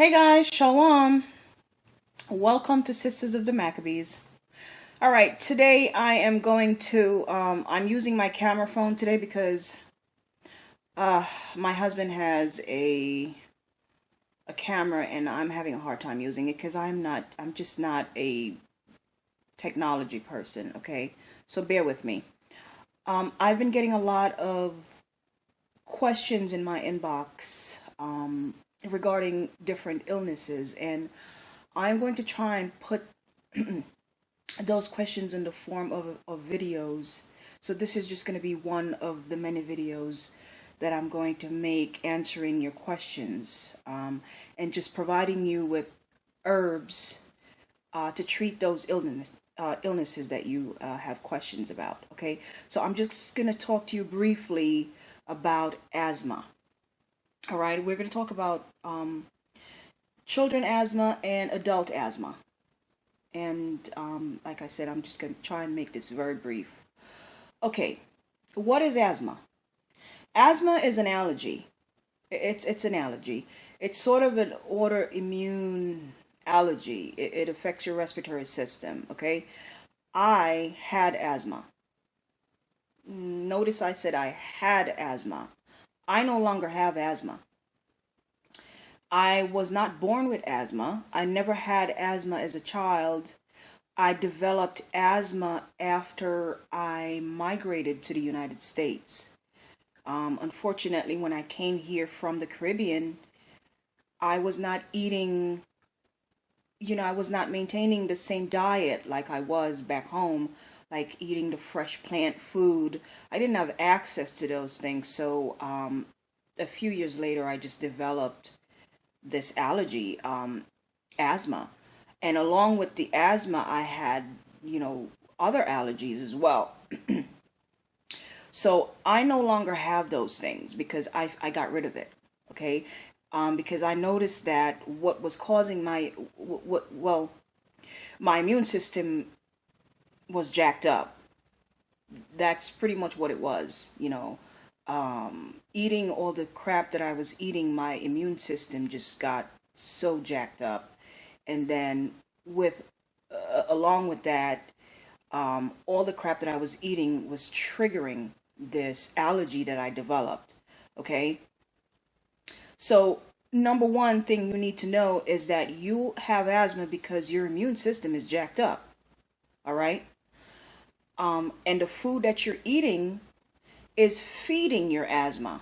Hey guys, Shalom. Welcome to Sisters of the Maccabees. All right, today I am going to, I'm using my camera phone today because my husband has a camera and I'm having a hard time using it because I'm just not a technology person, okay? So bear with me. I've been getting a lot of questions in my inbox regarding different illnesses, and I'm going to try and put those questions in the form of videos. So this is just going to be one of the many videos that I'm going to make answering your questions, and just providing you with herbs to treat those illnesses that you have questions about. Okay, so I'm just going to talk to you briefly about asthma. All right, we're going to talk about children asthma and adult asthma. And like I said, I'm just going to try and make this very brief. Okay, what is asthma? Asthma is an allergy. It's an allergy. It's sort of an autoimmune allergy. It affects your respiratory system, okay? I had asthma. Notice I said I had asthma. I no longer have asthma. I was not born with asthma. I never had asthma as a child. I developed asthma after I migrated to the United States. Unfortunately, when I came here from the Caribbean, I was not eating, I was not maintaining the same diet like I was back home, like eating the fresh plant food. I didn't have access to those things. So a few years later, I just developed this allergy, asthma. And along with the asthma, I had, other allergies as well. So I no longer have those things because I got rid of it, okay? Because I noticed that what was causing my immune system was jacked up. That's pretty much what it was, eating all the crap that I was eating, my immune system just got so jacked up. And then along with that, all the crap that I was eating was triggering this allergy that I developed. Okay. So number one thing you need to know is that you have asthma because your immune system is jacked up. All right. And the food that you're eating is feeding your asthma.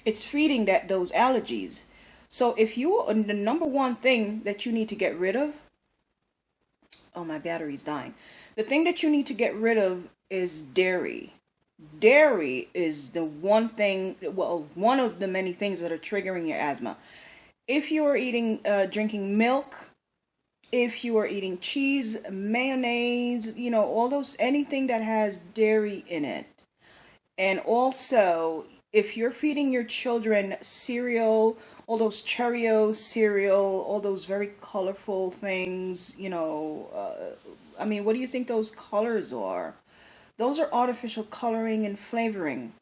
It's feeding those allergies. So if the number one thing that you need to get rid of, oh, my battery's dying. The thing that you need to get rid of is dairy. Dairy is the one thing, one of the many things that are triggering your asthma. If you are drinking milk, if you are eating cheese, mayonnaise, all those, anything that has dairy in it. And also, if you're feeding your children cereal, all those Cheerios cereal, all those very colorful things, what do you think those colors are? Those are artificial coloring and flavoring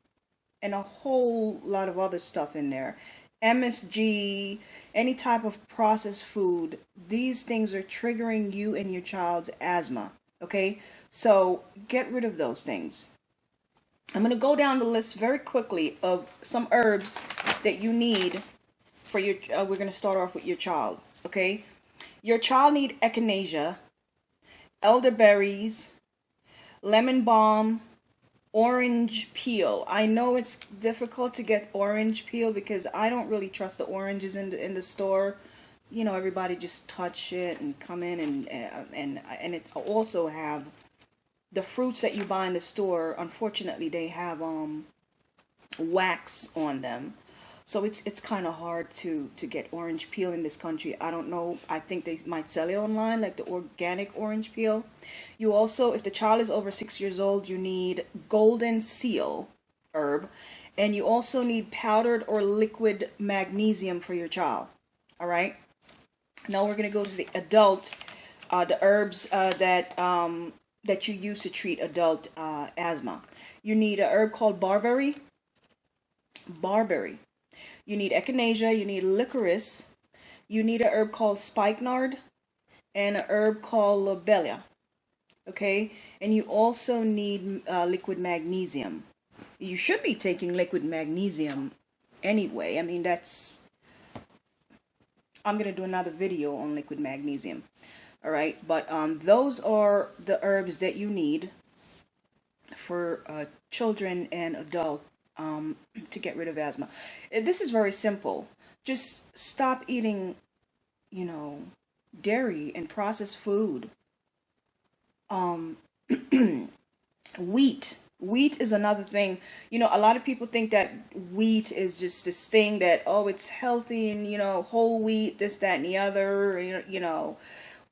and a whole lot of other stuff in there. MSG, any type of processed food, these things are triggering you and your child's asthma, okay? So get rid of those things. I'm going to go down the list very quickly of some herbs that you need for your, we're going to start off with your child, okay? Your child needs echinacea, elderberries, lemon balm, orange peel. I know it's difficult to get orange peel because I don't really trust the oranges in the store. Everybody just touch it and come in and it also have the fruits that you buy in the store. Unfortunately, they have wax on them. So it's kind of hard to get orange peel in this country. I don't know. I think they might sell it online, like the organic orange peel. You also, if the child is over 6 years old, you need golden seal herb. And you also need powdered or liquid magnesium for your child. All right. Now we're going to go to the adult, the herbs that you use to treat adult asthma. You need a herb called barberry. You need echinacea, you need licorice, You need a herb called spikenard and a herb called lobelia. Okay, and you also need liquid magnesium. You should be taking liquid magnesium anyway. I mean, I'm gonna do another video on liquid magnesium. All right, but those are the herbs that you need for children and adults to get rid of asthma. This is very simple. Just stop eating, dairy and processed food. Wheat. Wheat is another thing. A lot of people think that wheat is just this thing that, oh, it's healthy and, whole wheat, this, that, and the other.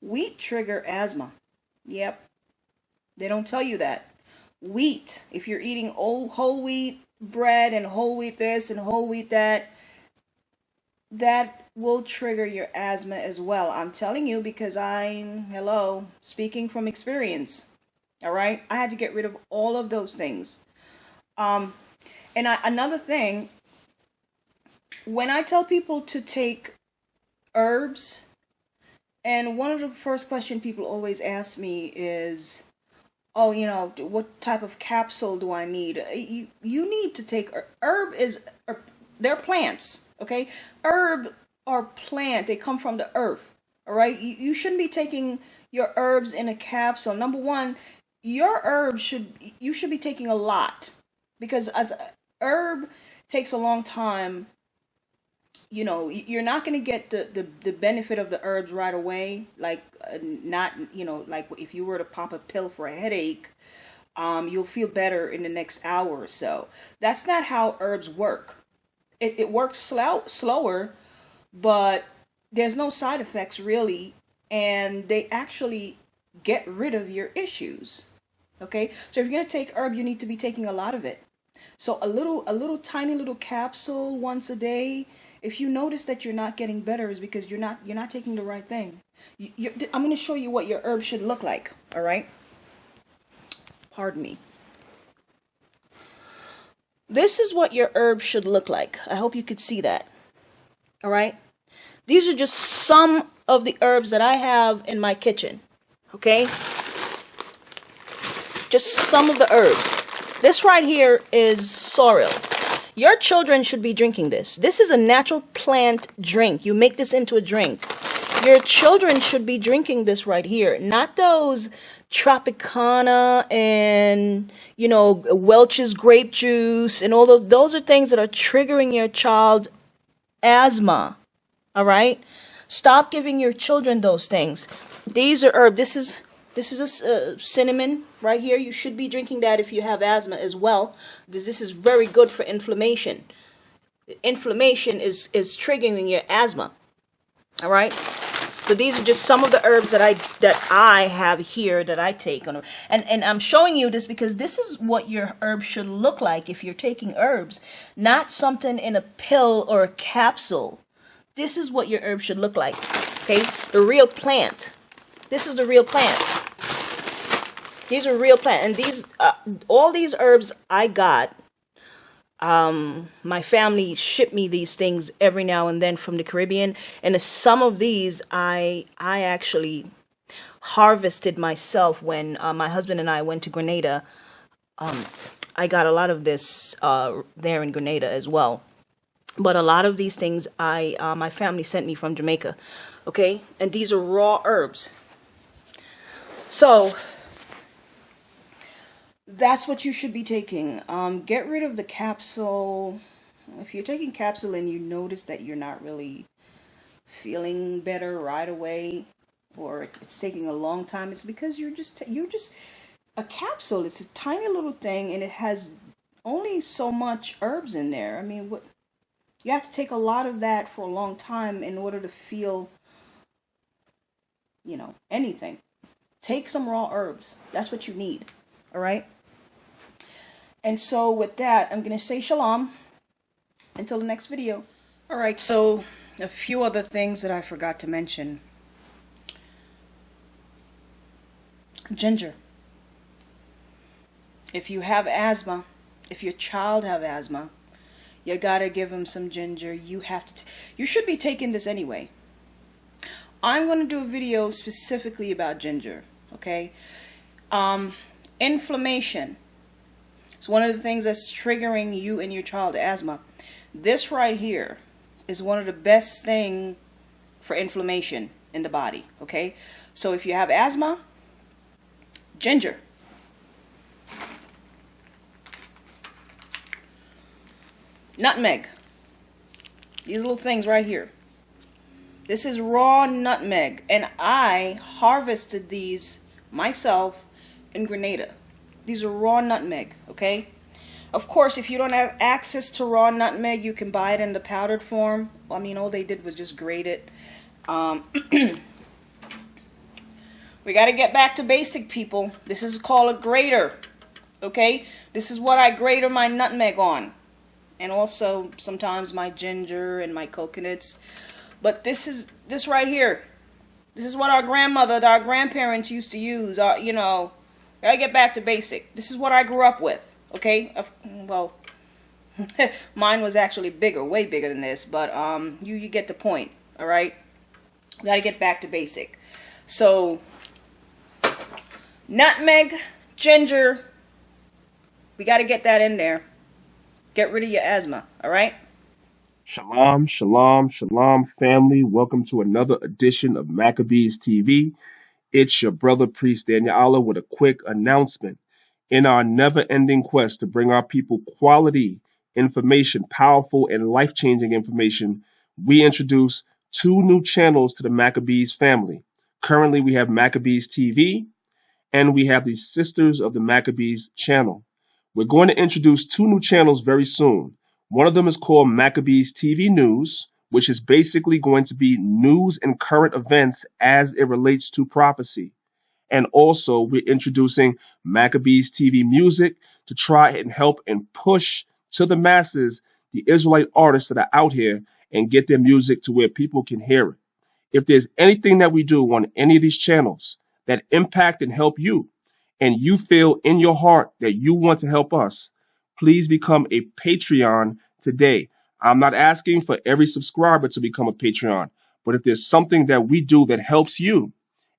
Wheat trigger asthma. Yep. They don't tell you that. Wheat, if you're eating whole wheat bread and whole wheat this and whole wheat that, that will trigger your asthma as well. I'm telling you because speaking from experience. All right, I had to get rid of all of those things. Another thing, when I tell people to take herbs, and one of the first questions people always ask me is, oh, what type of capsule do I need? You need to take they're plants, okay? Herb are plant. They come from the earth, all right? You shouldn't be taking your herbs in a capsule. Number one, your herbs you should be taking a lot, because as herb takes a long time. You're not going to get the benefit of the herbs right away, like like if you were to pop a pill for a headache, you'll feel better in the next hour or so. That's not how herbs work. It works slower, but there's no side effects really, and they actually get rid of your issues. Okay, so if you're going to take herb, you need to be taking a lot of it. So a little tiny little capsule once a day. If you notice that you're not getting better, is because you're not taking the right thing. I'm going to show you what your herb should look like. All right. Pardon me. This is what your herb should look like. I hope you could see that. All right. These are just some of the herbs that I have in my kitchen. Okay. Just some of the herbs. This right here is sorrel. Your children should be drinking this. This is a natural plant drink. You make this into a drink. Your children should be drinking this right here. Not those Tropicana and, Welch's grape juice and all those. Those are things that are triggering your child's asthma. All right? Stop giving your children those things. These are herbs. This is a cinnamon right here. You should be drinking that if you have asthma as well. This is very good for inflammation. Inflammation is triggering your asthma. All right. So these are just some of the herbs that I have here that I take on. And I'm showing you this because this is what your herb should look like if you're taking herbs, not something in a pill or a capsule. This is what your herb should look like. Okay, the real plant. This is the real plant. These are real plant, and these all these herbs I got. My family shipped me these things every now and then from the Caribbean, and some of these I actually harvested myself when my husband and I went to Grenada. I got a lot of this there in Grenada as well, but a lot of these things my family sent me from Jamaica. Okay, and these are raw herbs. So that's what you should be taking. Get rid of the capsule. If you're taking capsule and you notice that you're not really feeling better right away, or it's taking a long time, it's because you're just a capsule. It's a tiny little thing, and it has only so much herbs in there. I mean, you have to take a lot of that for a long time in order to feel, anything. Take some raw herbs. That's what you need. All right. And so with that, I'm going to say shalom until the next video. All right. So a few other things that I forgot to mention. Ginger. If you have asthma, if your child have asthma, you got to give them some ginger. You have to. You should be taking this anyway. I'm going to do a video specifically about ginger, okay? Inflammation. It's one of the things that's triggering you and your child asthma. This right here is one of the best things for inflammation in the body, okay? So if you have asthma, ginger. Nutmeg. These little things right here. This is raw nutmeg, and I harvested these myself in Grenada. These are raw nutmeg, okay? Of course, if you don't have access to raw nutmeg, you can buy it in the powdered form. I mean, all they did was just grate it. We got to get back to basic, people. This is called a grater, okay? This is what I grate my nutmeg on. And also sometimes my ginger and my coconuts. But this right here. This is what our grandparents used to use. You know, gotta get back to basic. This is what I grew up with, okay? Well, mine was actually bigger, way bigger than this. But you get the point, all right? Gotta get back to basic. So, nutmeg, ginger, we gotta get that in there. Get rid of your asthma, all right? Shalom, shalom, shalom, family. Welcome to another edition of Maccabees TV. It's your brother, Priest Daniel Allah, with a quick announcement. In our never-ending quest to bring our people quality information, powerful and life-changing information, we introduce 2 new channels to the Maccabees family. Currently, we have Maccabees TV, and we have the Sisters of the Maccabees channel. We're going to introduce 2 new channels very soon. One of them is called Maccabees TV News, which is basically going to be news and current events as it relates to prophecy. And also, we're introducing Maccabees TV Music to try and help and push to the masses the Israelite artists that are out here and get their music to where people can hear it. If there's anything that we do on any of these channels that impact and help you, and you feel in your heart that you want to help us, please become a Patreon today. I'm not asking for every subscriber to become a Patreon, but if there's something that we do that helps you,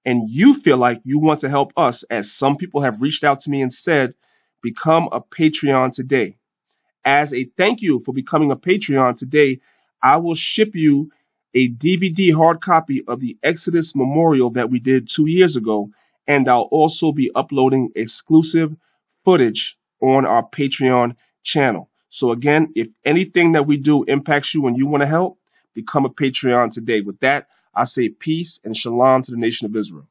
and you feel like you want to help us, as some people have reached out to me and said, become a Patreon today. As a thank you for becoming a Patreon today, I will ship you a DVD hard copy of the Exodus Memorial that we did 2 years ago, and I'll also be uploading exclusive footage on our Patreon channel. So again, if anything that we do impacts you and you want to help, become a Patreon today. With that, I say peace and shalom to the nation of Israel.